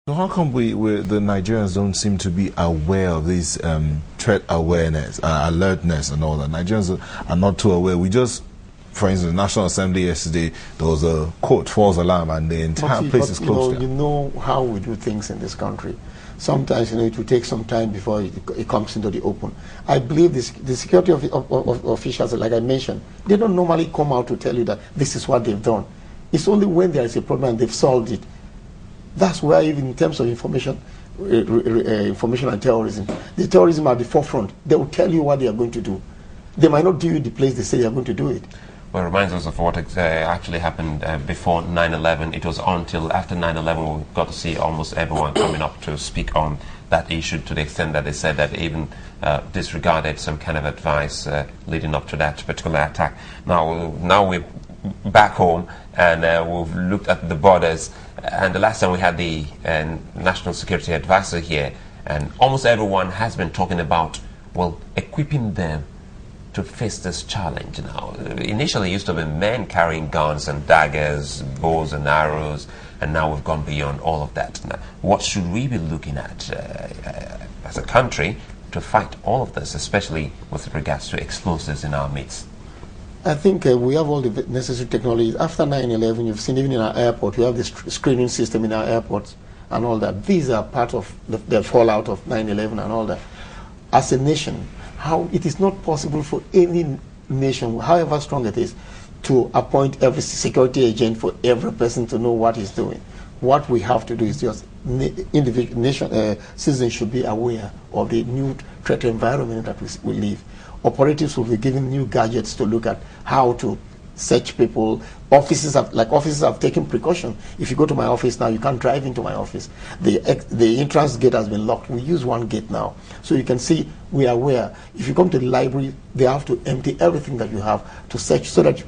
So how come the Nigerians don't seem to be aware of this threat awareness, alertness and all that? Nigerians are not too aware. We just, for instance, the National Assembly yesterday, there was a quote, false alarm, and the entire place is closed down. You know how we do things in this country. Sometimes, it will take some time before it comes into the open. I believe the security of officials, like I mentioned, they don't normally come out to tell you that this is what they've done. It's only when there is a problem and they've solved it. That's why, even in terms of information and terrorism, the terrorism are at the forefront. They will tell you what they are going to do. They might not do it the place they say they are going to do it. Well, it reminds us of what actually happened before 9/11. It was until after 9/11 we got to see almost everyone coming up to speak on that issue, to the extent that they said that even disregarded some kind of advice leading up to that particular attack. Now we're back home, and we've looked at the borders, and the last time we had the National Security Advisor here, and almost everyone has been talking about, well, equipping them to face this challenge now. Initially, it used to be men carrying guns and daggers, bows and arrows, and now we've gone beyond all of that. Now, what should we be looking at as a country to fight all of this, especially with regards to explosives in our midst? I think we have all the necessary technologies. After 9/11, you've seen even in our airport, we have this screening system in our airports and all that. These are part of the fallout of 9/11 and all that. As a nation, how it is not possible for any nation, however strong it is, to appoint every security agent for every person to know what he's doing. What we have to do is just citizens should be aware of the new threat environment that we live. Operatives will be given new gadgets to look at how to search people. Offices have taken precaution. If you go to my office now, you can't drive into my office. The entrance gate has been locked. We use one gate now. So you can see we are aware. If you come to the library, they have to empty everything that you have to search, so that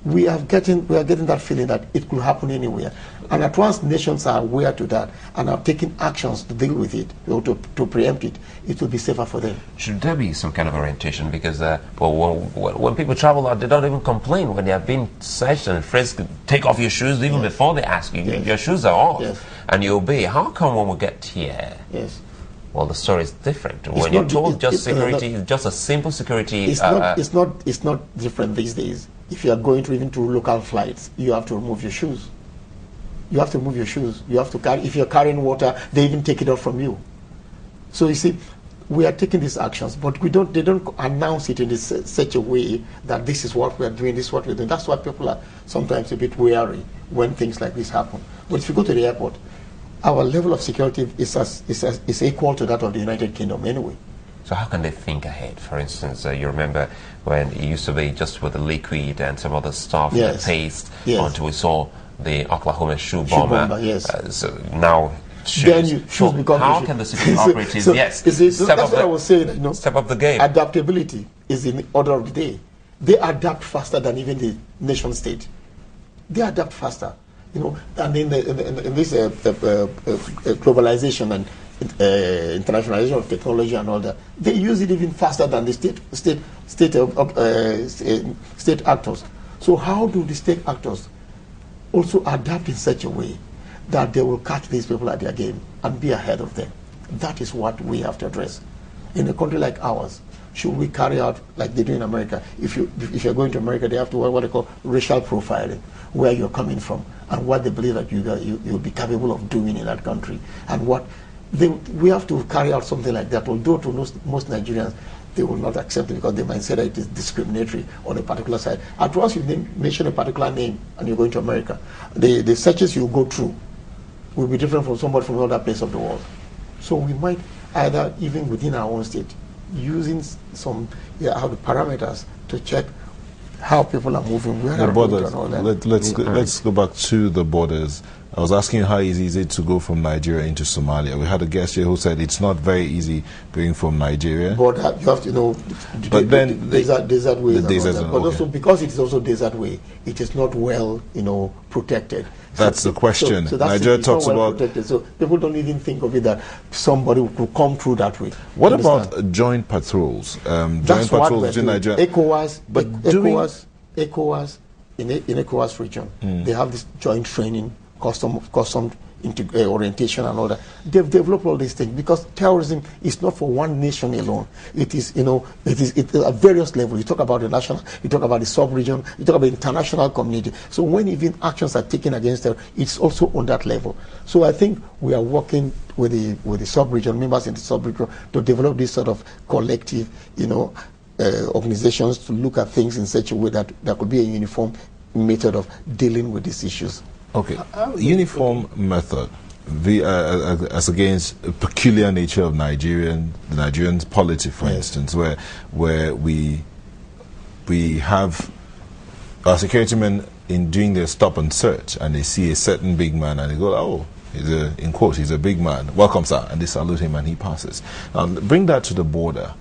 we are getting that feeling that it could happen anywhere. And at once nations are aware to that and are taking actions to deal with it, or to preempt it, it will be safer for them. Should there be some kind of orientation? Because when people travel out, they don't even complain when they are being searched and frisked. Take off your shoes even before they ask you. Yes. Your shoes are off, and you obey. How come when we get here? Yes. Well, the story is different. When you're told just security, just a simple security. It's not different these days. If you are going to even to local flights, you have to remove your shoes. You have to move your shoes. You have to carry. If you're carrying water, they even take it off from you. So you see, we are taking these actions, but they don't announce it in such a way that this is what we are doing. This is what we're doing. That's why people are sometimes a bit wary when things like this happen. But if you go to the airport, our level of security is equal to that of the United Kingdom anyway. So how can they think ahead? For instance, you remember when it used to be just with the liquid and some other stuff, the paste, until we saw the Oklahoma shoe bomber. So now shoes. How can the security operatives, step up the game? Adaptability is in the order of the day. They adapt faster than even the nation state. They adapt faster, and in this globalization and internationalization of technology and all that, they use it even faster than the state actors. So how do the state actors also adapt in such a way that they will catch these people at their game and be ahead of them? That is what we have to address. In a country like ours, should we carry out like they do in America? If you're going to America, they have to what they call racial profiling, where you're coming from and what they believe that you'll be capable of doing in that country, and what we have to carry out something like that. Although to most Nigerians, they will not accept it because they might say that it is discriminatory on a particular side. At once you mention a particular name and you're going to America, the searches you go through will be different from somebody from another place of the world. So we might either, even within our own state, using some how the parameters to check how people are moving, where the borders. Let's go back to the borders. I was asking how easy is it to go from Nigeria into Somalia. We had a guest here who said it's not very easy going from Nigeria. But you have to know. But then desert way. But also because it is also desert way, it is not well protected. That's the question. So Nigeria talks about protected. So people don't even think of it that somebody could come through that way. What about joint patrols? Joint patrols between Nigeria. ECOWAS, in ECOWAS region, they have this joint training custom orientation and all that. They've developed all these things because terrorism is not for one nation alone. It is, it is at various levels. You talk about the national, you talk about the sub-region, you talk about the international community. So when even actions are taken against terror, it's also on that level. So I think we are working with the sub-region, members in the sub-region, to develop this sort of collective, organizations to look at things in such a way that there could be a uniform method of dealing with these issues. Okay, uniform method as against a peculiar nature of the Nigerian polity, for instance, where we have our security men in doing their stop and search, and they see a certain big man, and they go, "Oh, in quotes, he's a big man. Welcome, sir," and they salute him, and he passes. Bring that to the border.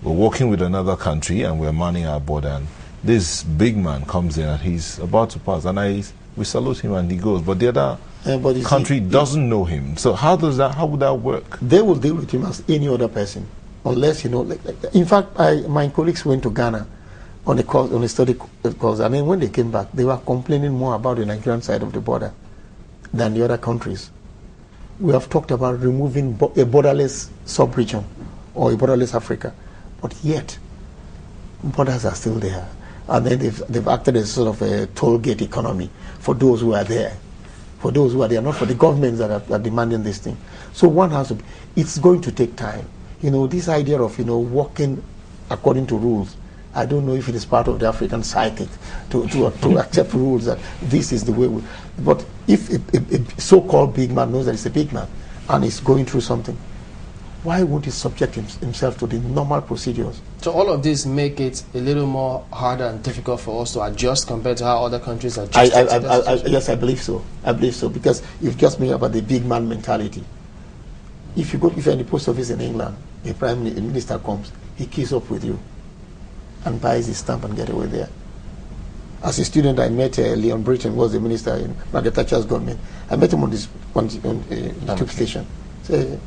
We're working with another country, and we're manning our border, and this big man comes in, and he's about to pass, and we salute him and he goes, but the other country doesn't know him. So how would that work? They will deal with him as any other person, unless like that. In fact, my colleagues went to Ghana on a study course, and then when they came back, they were complaining more about the Nigerian side of the border than the other countries. We have talked about removing a borderless sub-region or a borderless Africa, but yet borders are still there. And then they've acted as sort of a toll gate economy for those who are there. For those who are there, not for the governments that are demanding this thing. So one has to, it's going to take time. This idea of, working according to rules, I don't know if it is part of the African psyche to accept rules that this is the way but if a so-called big man knows that it's a big man and is going through something, why won't he subject himself to the normal procedures? So all of this make it a little more harder and difficult for us to adjust compared to how other countries adjust. Yes, I believe so. I believe so, because you've just made about the big man mentality. If you're in the post office in England, a prime minister comes, he keys up with you and buys his stamp and get away there. As a student, I met Leon Britton, who was the minister in Margaret Thatcher's government. I met him on the tube station. Said,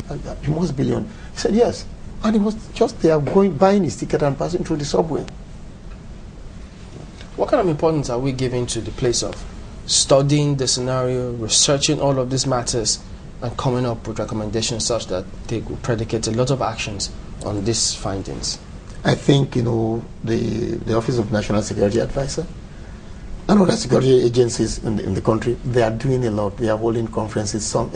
"You must be on." He said, "Yes." And he was just there buying his ticket and passing through the subway. What kind of importance are we giving to the place of studying the scenario, researching all of these matters, and coming up with recommendations such that they will predicate a lot of actions on these findings? I think, the Office of National Security Advisor and other security agencies in the country, they are doing a lot. They are holding conferences, some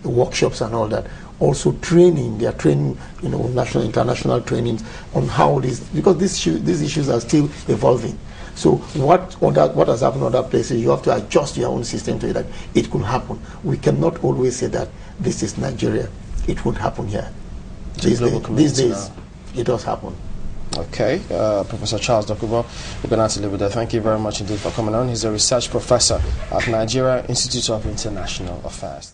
workshops and all that. Also training, they are training, national, international trainings on how because these issues are still evolving. So what has happened in other places, you have to adjust your own system to it. That it could happen. We cannot always say that this is Nigeria. It won't happen here. These days, it does happen. Okay, Professor Charles Dokubo, we're going to have to leave it there. Thank you very much indeed for coming on. He's a research professor at Nigeria Institute of International Affairs.